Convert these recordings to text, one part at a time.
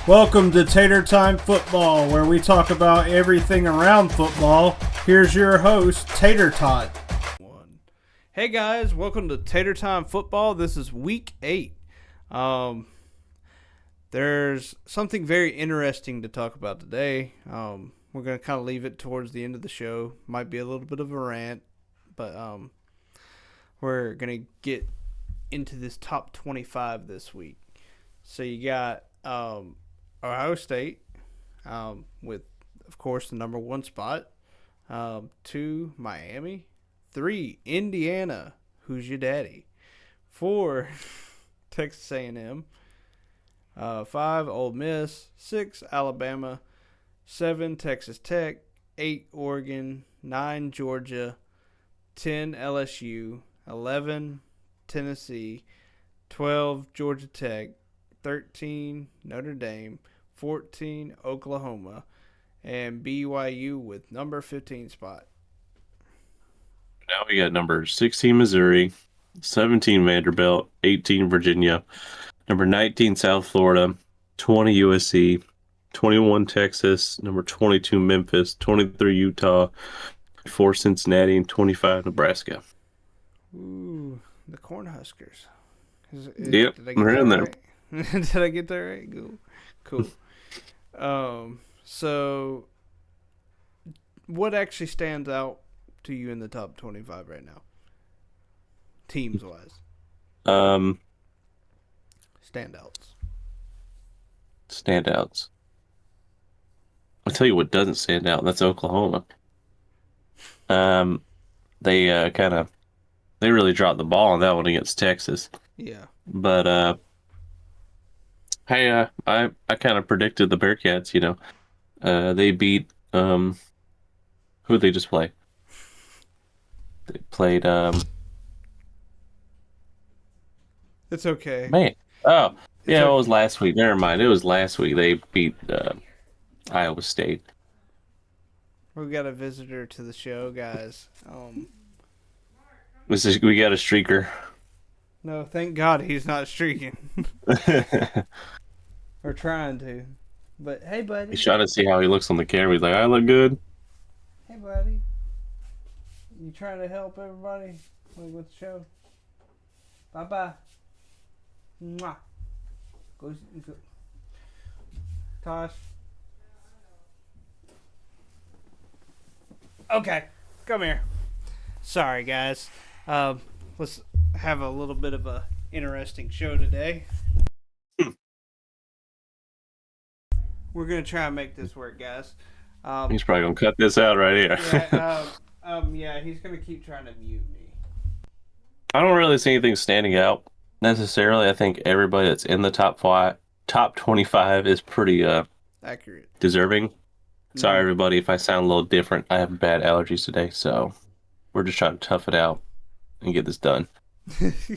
Welcome to Tater Time Football, where we talk about everything around football. Here's your host, Tater Tot. Hey guys, welcome to Tater Time Football. This is week 8. There's something very interesting to talk about today. We're going to kind of leave it towards the end of the show. Might be a little bit of a rant, but we're going to get into this top 25 this week. So you got Ohio State with, of course, the number 1 spot. 2, Miami. 3, Indiana. Who's your daddy? 4, Texas A&M. 5, Ole Miss. 6, Alabama. 7, Texas Tech. 8, Oregon. 9, Georgia. 10, LSU. 11, Tennessee. 12, Georgia Tech. 13, Notre Dame. 14, Oklahoma. And BYU with number 15 spot. Now we got number 16 Missouri, 17 Vanderbilt, 18 Virginia, number 19 South Florida, 20 USC, 21 Texas, number 22 Memphis, 23 Utah, 24 Cincinnati, and 25 Nebraska. Ooh, the Cornhuskers. Yep, Did I get we're that in there. right? Did I get that right? Cool. So what actually stands out to you in the top 25 right now? Teams wise. Um, Standouts. Standouts. I'll tell you what doesn't stand out. That's Oklahoma. Um, they they really dropped the ball on that one against Texas. Yeah. But hey, I kind of predicted the Bearcats. They beat who did they just play? They played It's okay. man. Oh, It's yeah, it okay. was last week. Never mind. It was last week. They beat Iowa State. We got a visitor to the show, guys. We got a streaker. No, thank God he's not streaking. Or trying to. But hey, buddy. He's trying to see how he looks on the camera. He's like, I look good. Hey, buddy. You trying to help everybody with the show? Bye-bye. Mwah. Go. Tosh. Okay, come here. Sorry, guys. Let's have a little bit of a interesting show today. We're gonna try and make this work, guys. He's probably gonna cut this out right here. Yeah, he's gonna keep trying to mute me. I don't really see anything standing out necessarily. I think everybody that's in the top 25 is pretty Accurate. deserving. Sorry, everybody, if I sound a little different. I have bad allergies today, so we're just trying to tough it out and get this done.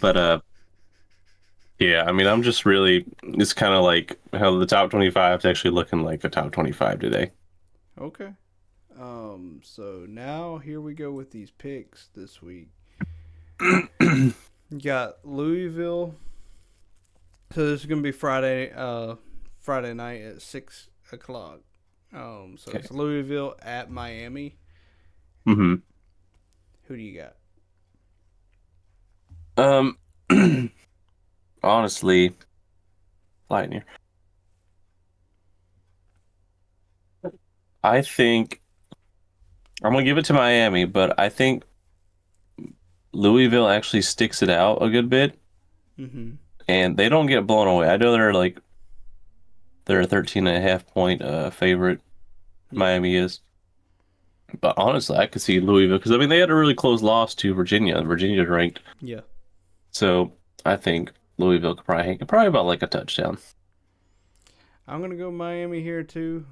But yeah, I mean, I'm just really, it's kind of like how the top 25 is actually looking like a top 25 today. Okay. So now here we go with these picks this week. You got Louisville. So this is gonna be Friday night at 6:00. So Okay. it's Louisville at Miami. Mm-hmm. Who do you got? Honestly, flying here. I think I'm gonna give it to Miami, but I think Louisville actually sticks it out a good bit, Mm-hmm. and they don't get blown away. I know they're a 13.5 point favorite. Yeah. Miami is, but honestly, I could see Louisville because I mean they had a really close loss to Virginia. Virginia's ranked, Yeah. so I think Louisville could probably hang probably about like a touchdown. I'm gonna go Miami here too.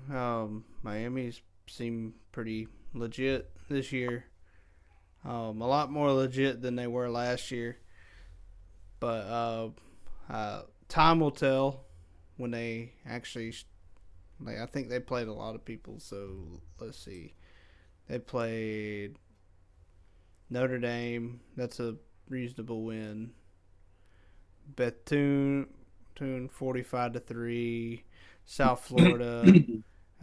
Miami's seem pretty legit this year. A lot more legit than they were last year. But time will tell when they actually. I think they played a lot of people. So let's see. They played Notre Dame. That's a reasonable win. Bethune 45-3. South Florida.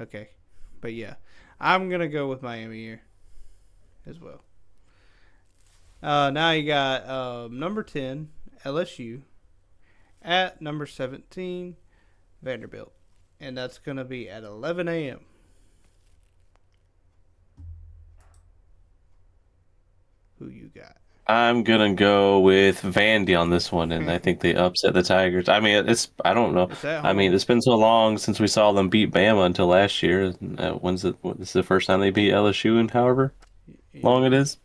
Okay, but yeah, I'm gonna go with Miami here as well. Now you got number 10 LSU at number 17 Vanderbilt, and that's gonna be at 11 a.m. Who you got? I'm gonna go with Vandy on this one, and I think they upset the Tigers. I mean, I don't know. It's at I mean, home. it's been so long since we saw them beat Bama until last year. When's it? This is the first time they beat LSU in however long it is.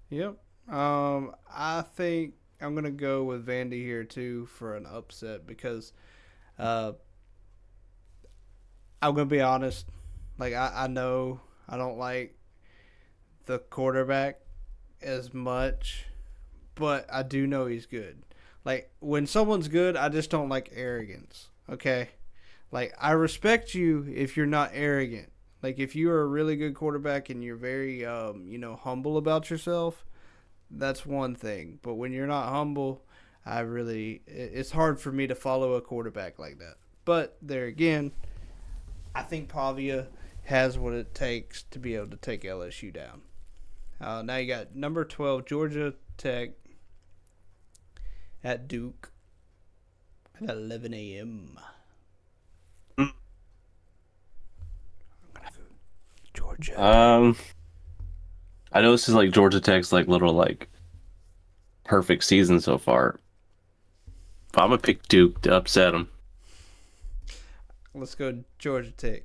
Yep. I think I'm gonna go with Vandy here too for an upset because uh, I'm gonna be honest. Like I know I don't like the quarterback as much, but I do know he's good. Like when someone's good, I just don't like arrogance. Okay, like I respect you if you're not arrogant. Like if you are a really good quarterback and you're very humble about yourself, that's one thing. But when you're not humble, it's hard for me to follow a quarterback like that. But there again, I think Pavia has what it takes to be able to take LSU down. Now you got number 12 Georgia Tech at Duke at 11 a.m. Georgia Tech. Um, I know this is like Georgia Tech's like little like perfect season so far. But I'm gonna pick Duke to upset them. Let's go Georgia Tech.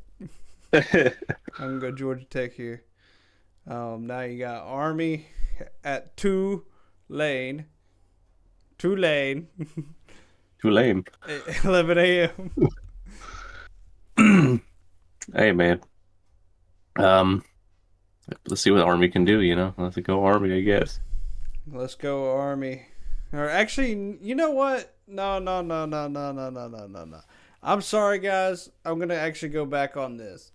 I'm gonna go Georgia Tech here. Now you got Army at Tulane. Tulane. Too lame. 11 a.m. Hey man. Um, let's see what Army can do. Let's go Army, I guess. Let's go Army. Or actually, you know what? No, no, no, no, no, no, no, no, no, no. I'm sorry, guys. I'm gonna actually go back on this.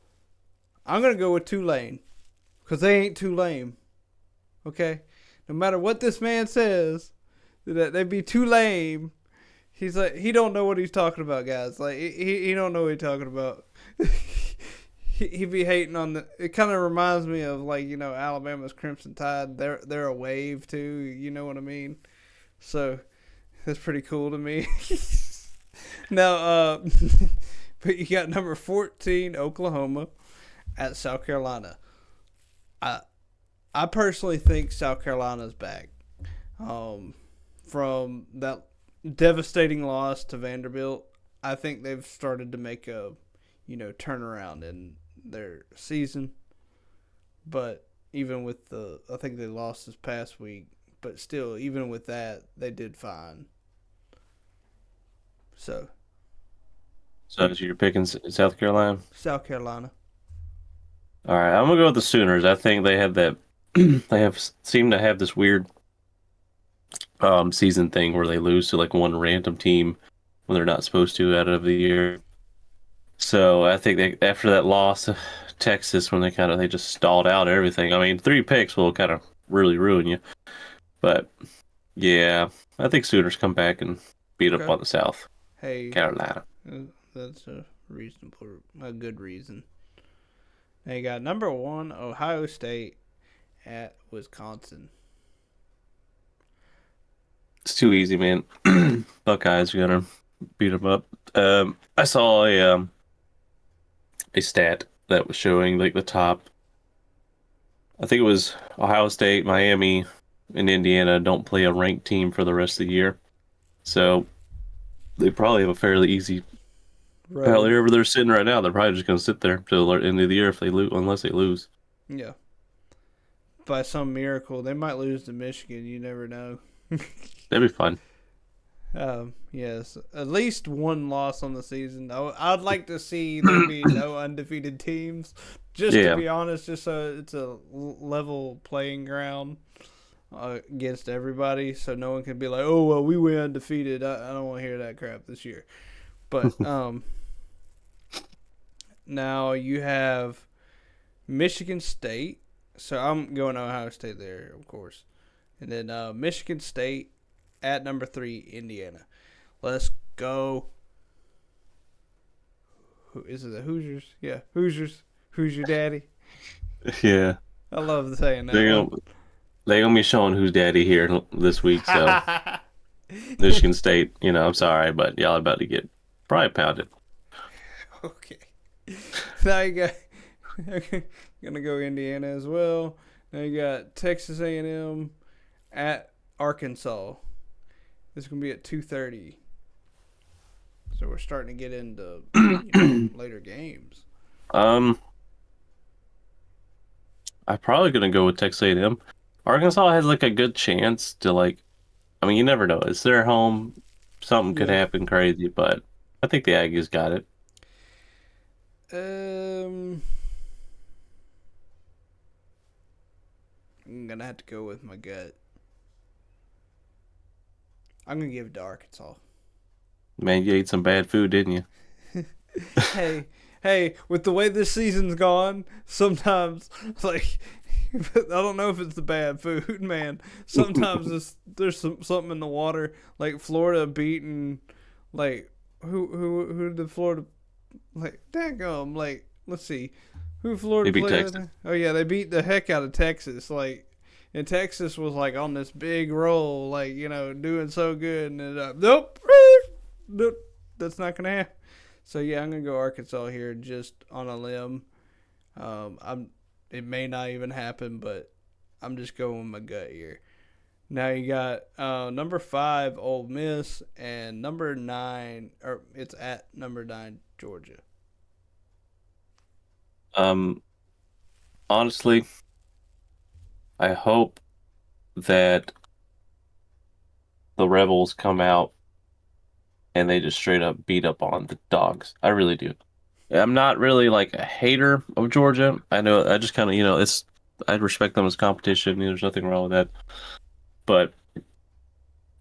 I'm gonna go with Tulane because they ain't too lame. Okay, no matter what this man says, that they be too lame. He's like he don't know what he's talking about, guys. Like he don't know what he's talking about. he be hating on the. It kind of reminds me of Alabama's Crimson Tide. They're a wave too. You know what I mean? So that's pretty cool to me. Now, but you got number 14 Oklahoma at South Carolina. I I personally think South Carolina's back. From that devastating loss to Vanderbilt, I think they've started to make a turnaround in their season. But even with I think they lost this past week, but still, even with that, they did fine. So So you're picking South Carolina? South Carolina. All right, I'm gonna go with the Sooners. I think they have that. They have seem to have this weird season thing where they lose to like one random team when they're not supposed to out of the year. So I think they after that loss to Texas when they just stalled out everything. I mean, 3 picks will kind of really ruin you. But yeah, I think Sooners come back and beat up Okay. on the South Hey, Carolina. that's a good reason. Now you got number one Ohio State at Wisconsin. It's too easy, man. Buckeyes are gonna beat them up. I saw a stat that was showing like the top. I think it was Ohio State, Miami, and Indiana don't play a ranked team for the rest of the year, so they probably have a fairly easy. Road. Wherever they're sitting right now, they're probably just gonna sit there till the end of the year if they lose, unless they lose. Yeah. By some miracle, they might lose to Michigan. You never know. That'd be fun. Yes, at least one loss on the season. I'd like to see there be no undefeated teams. Just to Yeah, be honest, just so it's a level playing ground against everybody, so no one can be like, "Oh well, we went undefeated." I don't want to hear that crap this year. But now you have Michigan State. So I'm going to Ohio State there, of course, and then Michigan State at number 3, Indiana. Let's go. Who is it? The Hoosiers? Yeah, Hoosiers. Who's your daddy? Yeah, I love saying that they're one. gonna they're gonna be showing who's daddy here this week. So Michigan State, I'm sorry, but y'all about to get probably pounded. Okay. Now you got gonna go Indiana as well. Now you got Texas A&M at Arkansas. This is gonna be at 2:30. So we're starting to get into later games. um, I'm probably gonna go with Texas A&M. Arkansas has like a good chance to like. I mean, you never know. It's their home. Something could Yeah. happen crazy, but I think the Aggies got it. Um, I'm gonna have to go with my gut. I'm gonna give it to Arkansas. Man, you ate some bad food, didn't you? hey, hey, with the way this season's gone, sometimes like I don't know if it's the bad food, man. Sometimes there's something in the water, like Florida beating, like who did Florida like? Daggum, like let's see, who Florida Maybe played? Texas. Oh yeah, they beat the heck out of Texas, like. And Texas was like on this big roll, like doing so good, and then nope, nope, that's not gonna happen. So yeah, I'm gonna go Arkansas here, just on a limb. I'm. It may not even happen, but I'm just going with my gut here. Now you got number 5 Ole Miss and number 9, or it's at number 9 Georgia. Um, Honestly, I hope that the Rebels come out and they just straight up beat up on the dogs. I really do. I'm not really like a hater of Georgia. I know I just kind of, it's I respect them as competition. There's nothing wrong with that. But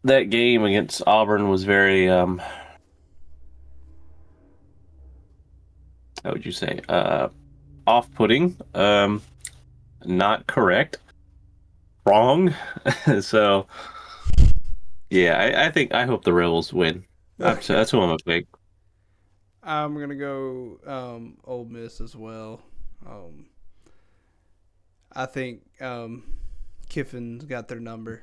that game against Auburn was very how would you say? Off-putting. Not correct. Wrong. So, yeah, I hope the Rebels win. Okay. That's who I'm a big. I'm gonna go Ole Miss as well. I think Kiffin's got their number,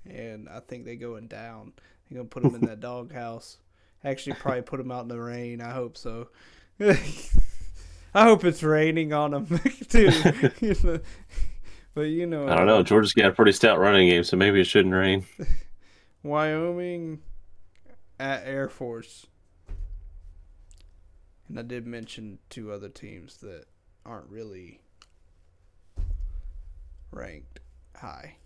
and I think they going down. They're gonna put them in that doghouse. Actually, probably put them out in the rain. I hope so. I hope it's raining on them too. But I don't know. Georgia's got a pretty stout running game, so maybe it shouldn't rain. Wyoming at Air Force, and I did mention 2 other teams that aren't really ranked high.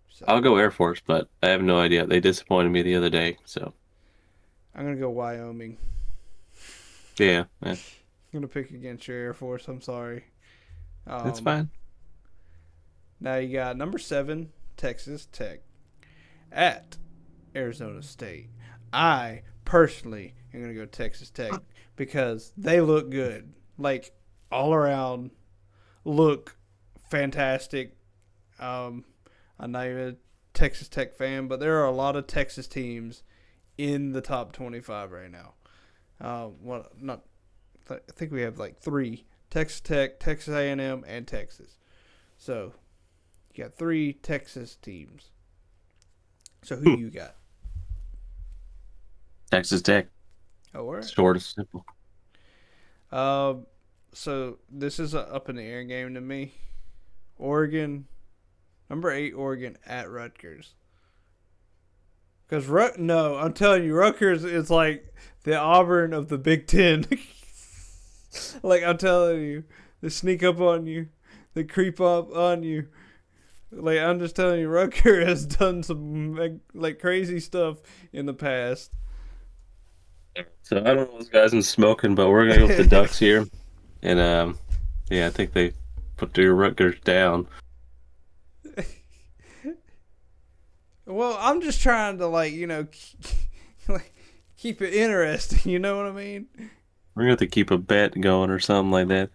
So I'll go Air Force, but I have no idea. They disappointed me the other day, so I'm gonna go Wyoming. yeah, I'm gonna pick against your Air Force. I'm sorry. that's fine. Now you got number 7 Texas Tech at Arizona State. I personally am gonna go Texas Tech because they look good, like all around, look fantastic. I'm not even a Texas Tech fan, but there are a lot of Texas teams in the top 25 right now. I think we have like 3: Texas Tech, Texas A&M, and Texas. So you got 3 Texas teams. So who you got? Texas Tech. Oh, all right. Short and simple. So this is a up in the air game to me. Oregon, number 8 Oregon at Rutgers. Because no, I'm telling you, Rutgers is like the Auburn of the Big Ten. Like I'm telling you, they sneak up on you, they creep up on you. Like I'm just telling you, Rutgers has done some like crazy stuff in the past. So I don't know those guys in smoking, but we're gonna go with the Ducks here, and yeah, I think they put their Rutgers down. Well, I'm just trying to like keep it interesting. You know what I mean? We're gonna have to keep a bet going or something like that.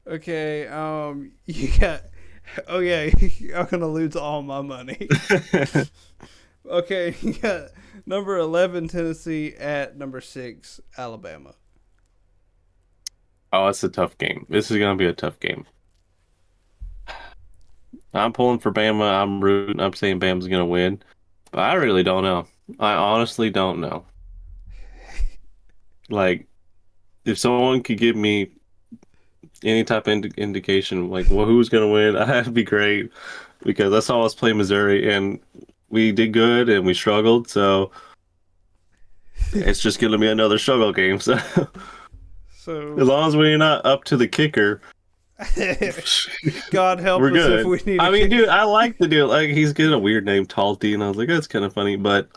Okay. You got. Oh yeah, I'm gonna lose all my money. Okay, you got number 11 Tennessee at number 6 Alabama. Oh, it's a tough game. This is gonna be a tough game. I'm pulling for Bama. I'm rooting. I'm saying Bama's gonna win, but I really don't know. I honestly don't know. Like, if someone could give me any type of indication, like, well, who's gonna win, that'd be great because I saw us play Missouri and we did good and we struggled. So it's just gonna be another struggle game. So as So, long as we're not up to the kicker, God help we're us if good. we need a I mean, kick. dude, I like the dude. Like, he's getting a weird name, Talty, and I was like, that's kind of funny. But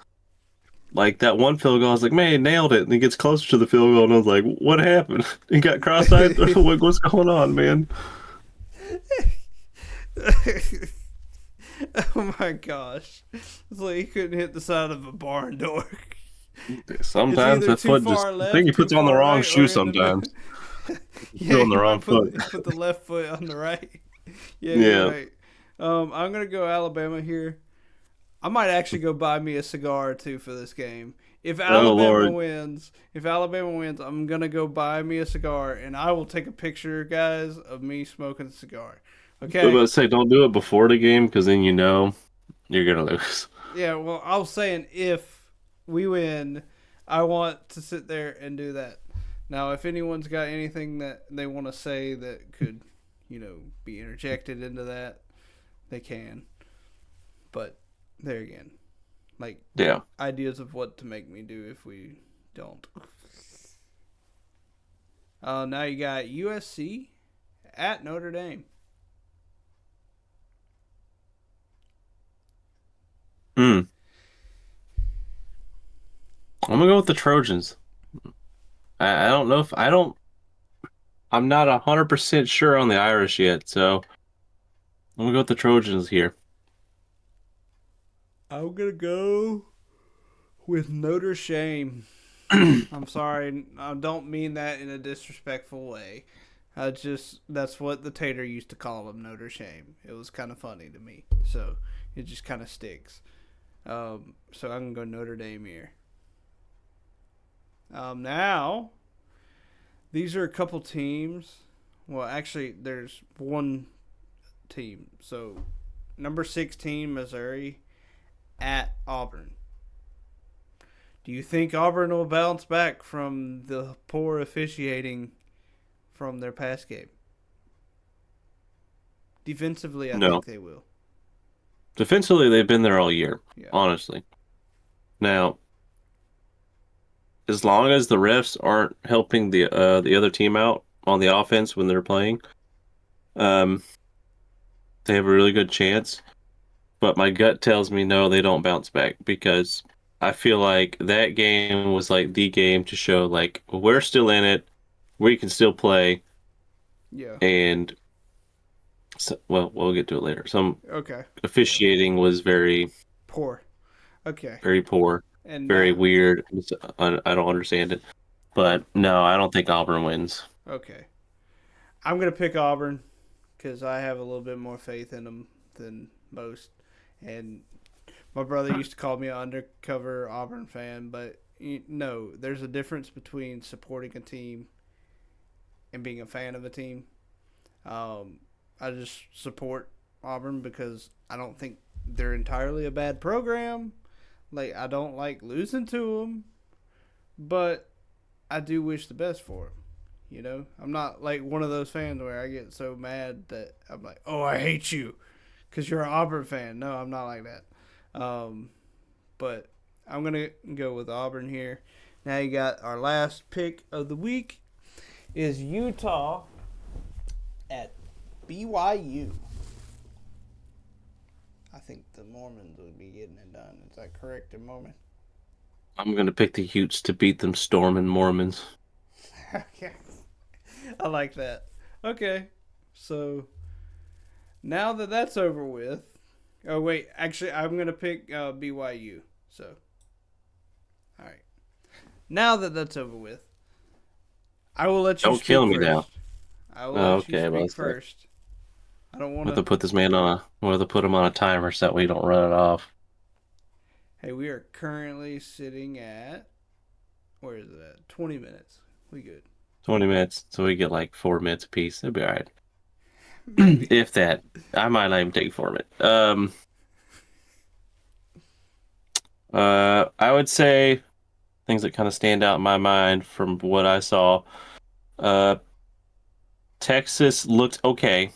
like that one field goal, I was like, man, he nailed it. And he gets closer to the field goal, and I was like, what happened? He got cross-eyed. What's going on, man? Oh my gosh. It's like he couldn't hit the side of a barn door. It's Sometimes either that too foot just, far I think he left, too puts on the far wrong right, shoe or in the sometimes. middle. He's Yeah, on the he wrong might foot. put the left foot on the right. Yeah, you're Yeah. right. I'm gonna go Alabama here. I might actually go buy me a cigar or two for this game. Oh, Lord. If Alabama wins, I'm gonna go buy me a cigar and I will take a picture, guys, of me smoking a cigar. I was about Okay? to say, don't do it before the game because then you know you're going to lose. Yeah, well, I was saying if we win, I want to sit there and do that. Now, if anyone's got anything that they want to say that could, be interjected into that, they can. But there again, like Yeah. ideas of what to make me do if we don't. Now you got USC at Notre Dame. Hmm. I'm going to go with the Trojans. I don't know if, I don't, I'm not 100% sure on the Irish yet. So I'm going to go with the Trojans here. I'm gonna go with Notre Shame. I'm sorry, I don't mean that in a disrespectful way. I just that's what the Tater used to call him, Notre Shame. It was kind of funny to me, so it just kind of sticks. So I'm gonna go Notre Dame here. Now these are a couple teams. Well, actually, there's one team. So number 16, Missouri at Auburn. Do you think Auburn will bounce back from the poor officiating from their past game? Defensively, I No. think they will. Defensively, they've been there all year, Yeah. honestly. Now, as long as the refs aren't helping the other team out on the offense when they're playing, um, they have a really good chance. But my gut tells me no, they don't bounce back because I feel like that game was like the game to show like we're still in it, we can still play, Yeah. and so, well, we'll get to it later. Some Okay. officiating was very, Poor. Okay. very poor, And very now, weird. I don't understand it. But no, I don't think Auburn wins. okay. I'm going to pick Auburn because I have a little bit more faith in them than most. And my brother used to call me an undercover Auburn fan, but no, there's a difference between supporting a team and being a fan of a team. Um, I just support Auburn because I don't think they're entirely a bad program. Like, I don't like losing to them, but I do wish the best for them. I'm not like one of those fans where I get so mad that I'm like, oh, I hate you because you're an Auburn fan. No, I'm not like that. But I'm going to go with Auburn here. Now you got our last pick of the week is Utah at BYU. I think the Mormons would be getting it done. Is that correct, Mormon? I'm gonna pick the Utes to beat them storming Mormons. Okay. I like that. Okay. So now that that's over with. Oh, wait. Actually, I'm going to pick BYU. So, all right. Now that that's over with, I will let you Don't speak kill me first. now. I will Oh, let you okay, well, speak that's right. first. I don't We want have to to. put this man on a, we have to put him on a timer so that we don't run it off. Hey, we are currently sitting at, where is it at? 20 minutes. We good. 20 minutes, so we get like 4 minutes apiece. It'll be all right. Maybe. If that, I might not even take 4 minutes. I would say things that kind of stand out in my mind from what I saw. Uh, Texas looked okay.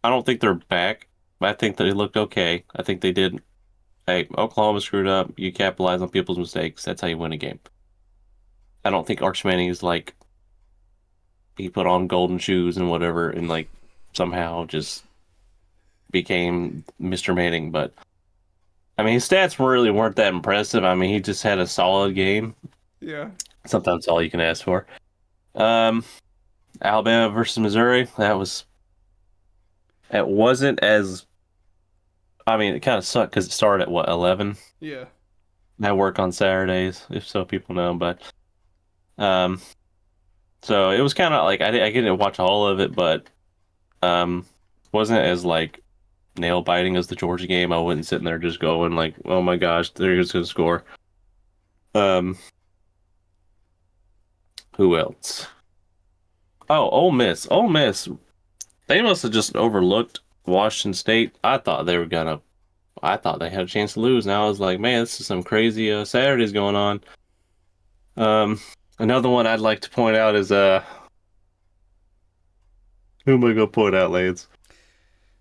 I don't think they're back. I think they looked okay. I think they did. Hey, Oklahoma screwed up. You capitalize on people's mistakes. That's how you win a game. I don't think Arch Manning is like he put on golden shoes and whatever and like somehow just became Mr. Manning. But I mean, his stats really weren't that impressive. I mean, he just had a solid game. Yeah. Sometimes all you can ask for. Um, Alabama versus Missouri. It wasn't as. I mean, it kind of sucked because it started at what 11. Yeah. I work on Saturdays, if so people know, but um, so it was kind of like I didn't watch all of it, but um, wasn't as like nail biting as the Georgia game. I wasn't sitting there just going like, oh my gosh, they're just gonna score. Um, who else? Oh, Ole Miss. Ole Miss. They must have just overlooked Washington State. I thought they had a chance to lose. Now I was like, man, this is some crazy Saturdays going on. Um, Another one I'd like to point out is who am I gonna point out, Lance?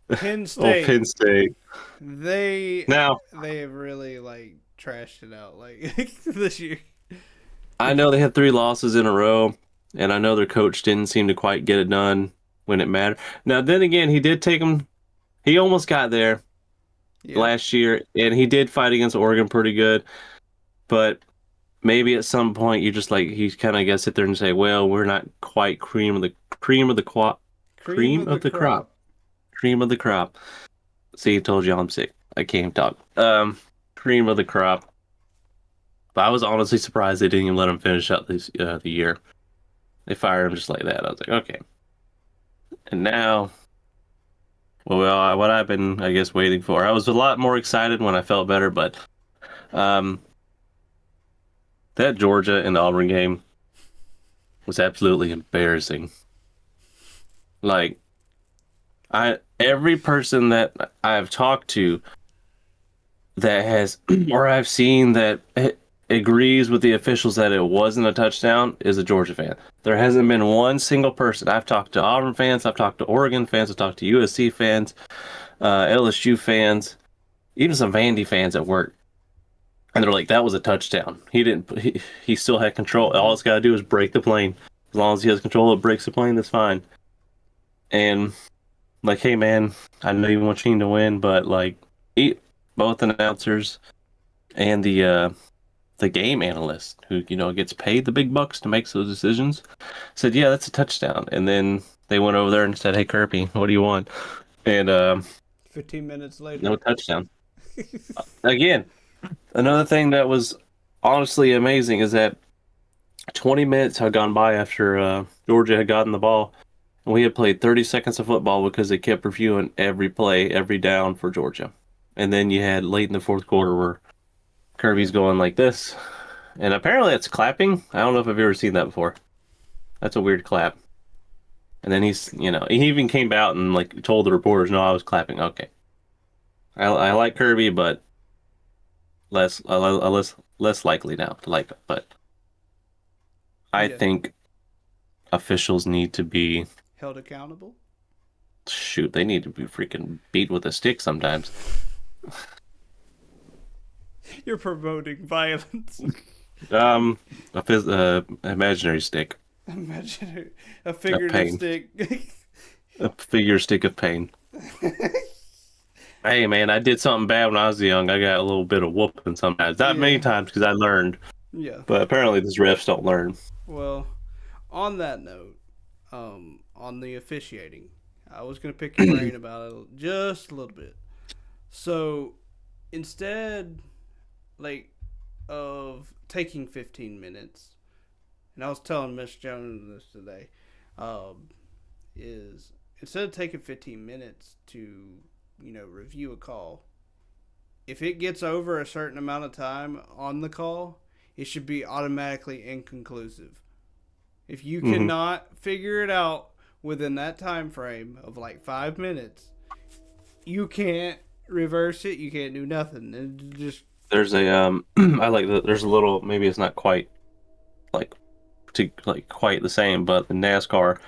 Penn Oh, State. Penn State. They Now they have really like trashed it out like this year. I know they had 3 losses in a row, and I know their coach didn't seem to quite get it done when it mattered. Now then again, he did take them. He almost got there Yeah. last year, and he did fight against Oregon pretty good. But maybe at some point you just like he kind of gets sit there and say, "Well, we're not quite cream of the crop, Cream cream of the of the crop, crop. cream of the crop." See, I told you I'm sick. I can't talk. Cream of the crop. But I was honestly surprised they didn't even let him finish out the year. They fired him just like that. I was like, okay. And now, well, what I've been, I guess, waiting for. I was a lot more excited when I felt better, but um, that Georgia and Auburn game was absolutely embarrassing. Like, every person that I've talked to that has or I've seen that agrees with the officials that it wasn't a touchdown is a Georgia fan. There hasn't been one single person. I've talked to Auburn fans, I've talked to Oregon fans, I've talked to USC fans, LSU fans, even some Vandy fans at work. And they're like, that was a touchdown. He didn't. He still had control. All it's got to do is break the plane. As long as he has control, it breaks the plane. That's fine. And like, hey man, I know you want your team to win, but like, both announcers and the game analyst who gets paid the big bucks to make those decisions said, yeah, that's a touchdown. And then they went over there and said, hey Kirby, what do you want? And 15 minutes later. no touchdown again. Another thing that was honestly amazing is that 20 minutes had gone by after Georgia had gotten the ball, and we had played 30 seconds of football because they kept reviewing every play, every down for Georgia. And then you had late in the fourth quarter where Kirby's going like this, and apparently it's clapping. I don't know if I've ever seen that before. That's a weird clap. And then he even came out and like told the reporters, "No, I was clapping." Okay, I like Kirby, but less likely now to like him. But I Yeah. think officials need to be Held accountable. shoot. They need to be freaking beat with a stick sometimes. You're promoting violence. Um, imaginary stick Imagine a of figurative pain, stick. a figure stick of pain. Hey man, I did something bad when I was young. I got a little bit of whooping sometimes. Not many Yeah. times because I learned, Yeah. but apparently these refs don't learn. Well, on that note, on the officiating, I was gonna pick your brain about it just a little bit. So instead, like, of taking 15 minutes, and I was telling Miss Jones this today, um, is instead of taking 15 minutes to review a call, if it gets over a certain amount of time on the call, it should be automatically inconclusive. If you Hmm. cannot figure it out within that time frame of like 5 minutes, you can't reverse it. You can't do nothing. It just There's a I like that. There's a little, maybe it's not quite like quite the same, but the NASCAR,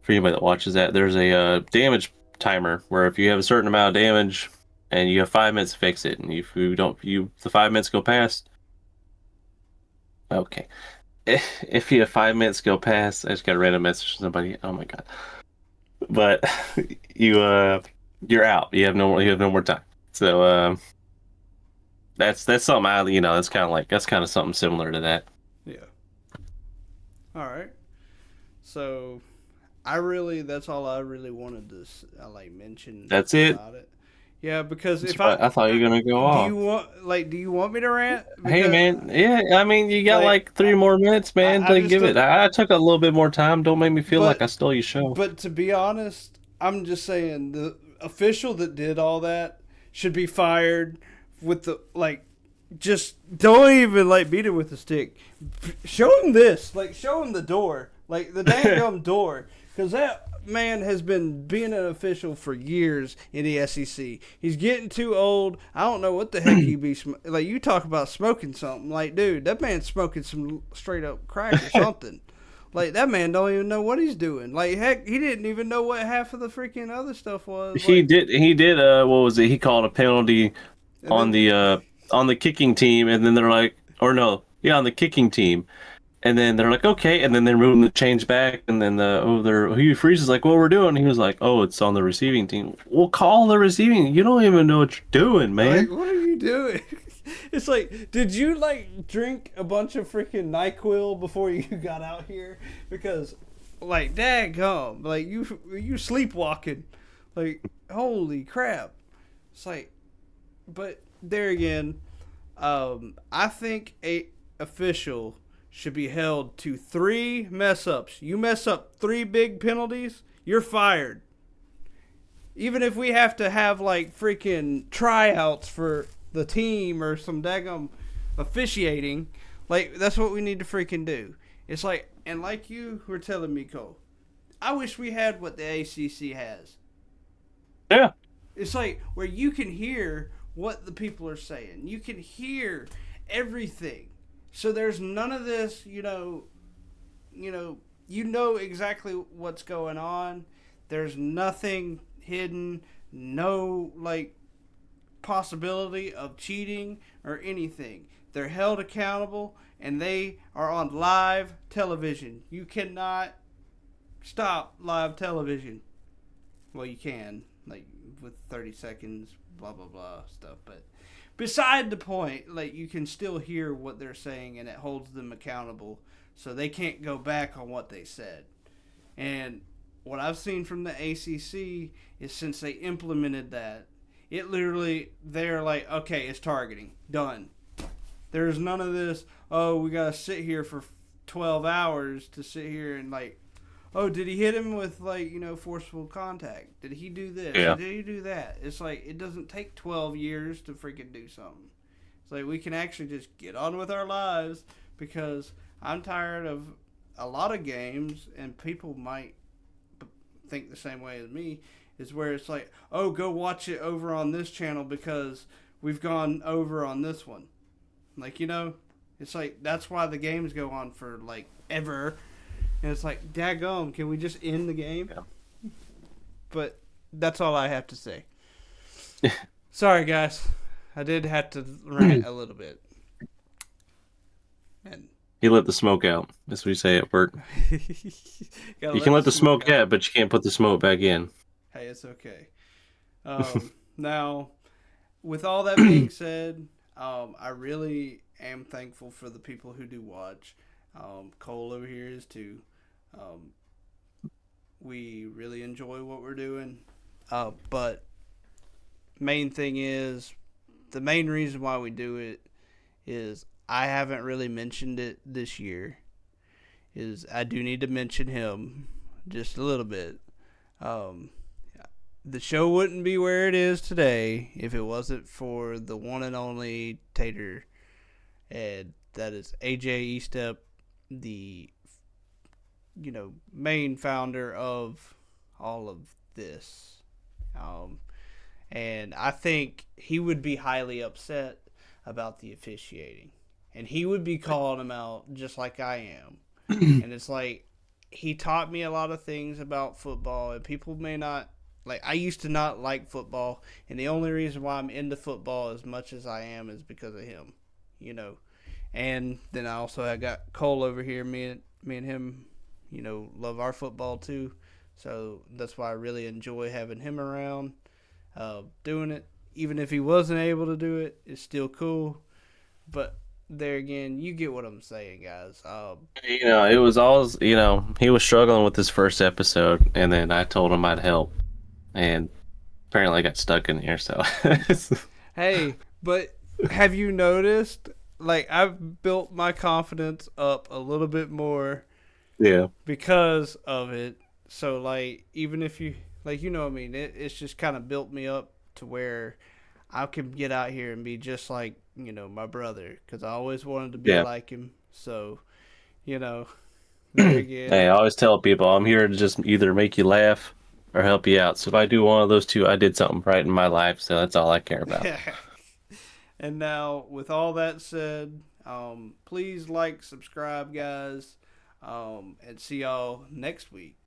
for anybody that watches that, there's a damage timer where if you have a certain amount of damage and you have 5 minutes to fix it, and if you don't, the 5 minutes go past. Okay, if you have 5 minutes go past, I just got a random message from somebody. Oh my god! But you you're out. You have no more time. So that's something that's kind of something similar to that. yeah. All right. So that's all I really wanted to like mention That's it. about it. Yeah, because That's if right. I thought you were gonna go off. do you want me to rant? Hey Because man, yeah, I mean you got like like 3 more minutes, man, I to just give it. don't. I took a little bit more time. Don't make me feel like But I stole your show. but to be honest, I'm just saying the official that did all that should be fired with the like. Just don't even like beat it with a stick. Show him this, like show him the door, like the dang gum door, because that man has been being an official for years in the SEC. He's getting too old. I don't know what the heck he be like. You talk about smoking something, like dude, that man's smoking some straight up crack or something. Like that man don't even know what he's doing. Like heck, he didn't even know what half of the freaking other stuff was. He Like, did. He did. What was it? He called a penalty and on then the kicking team, and then they're like, or no, yeah, on the kicking team, and then they're like, okay, and then they're moving the change back, and then Hugh Freeze is like, what we're doing? He was like, oh, it's on the receiving team. Well, call the receiving. You don't even know what you're doing, like, man. what are you doing? It's like, did you like drink a bunch of freaking NyQuil before you got out here? Because, like, daggum, like you sleepwalking, like, holy crap! It's like, but there again, I think a official should be held to 3 mess ups. You mess up 3 big penalties, you're fired. Even if we have to have like freaking tryouts for the team or some daggum officiating, like that's what we need to freaking do. It's like, and like you were telling me, Cole, I wish we had what the ACC has. Yeah. It's like where you can hear what the people are saying. You can hear everything. So there's none of this, you know exactly what's going on. There's nothing hidden, no like possibility of cheating or anything. They're held accountable and they are on live television. You cannot stop live television. Well, you can, like with 30 seconds, blah blah blah stuff, but beside the point, like you can still hear what they're saying and it holds them accountable so they can't go back on what they said. And what I've seen from the ACC is since they implemented that, it literally, they're like, okay, it's targeting. Done. There's none of this, oh, we got to sit here for 12 hours to sit here and like, oh, did he hit him with like, forceful contact? Did he do this? Yeah. Did he do that? It's like, it doesn't take 12 years to freaking do something. It's like, we can actually just get on with our lives because I'm tired of a lot of games, and people might think the same way as me, is where it's like, oh, go watch it over on this channel because we've gone over on this one. Like, it's like, that's why the games go on for like ever. And it's like, daggum, can we just end the game? Yeah. But that's all I have to say. Sorry, guys. I did have to rant a little bit. And He let the smoke out. That's what you say at work. You can let the smoke out, but you can't put the smoke back in. Hey, it's okay. Now, with all that being said, I really am thankful for the people who do watch. Cole over here is too. We really enjoy what we're doing. But main thing is, the main reason why we do it is I haven't really mentioned it this year. Is I do need to mention him just a little bit. the show wouldn't be where it is today if it wasn't for the one and only Tater, and that is AJ Estep, the main founder of all of this. Um, and I think he would be highly upset about the officiating, and he would be calling him out just like I am. And it's like he taught me a lot of things about football, and people may not like. I used to not like football, and the only reason why I'm into football as much as I am is because of him. You know, and then I got Cole over here. Me and him, love our football too. So that's why I really enjoy having him around, doing it. Even if he wasn't able to do it, it's still cool. But there again, you get what I'm saying, guys. It was always, he was struggling with his first episode, and then I told him I'd help, and apparently I got stuck in here. So, Hey, but have you noticed? Like, I've built my confidence up a little bit more yeah, because of it. So, like, even if you, like, what I mean, it's just kind of built me up to where I can get out here and be just like, my brother. Because I always wanted to be yeah. like him. So, you know, there Hey, again. I always tell people I'm here to just either make you laugh or help you out. So if I do one of those two, I did something right in my life. So that's all I care about. And now, with all that said, please like, subscribe, guys, and see y'all next week.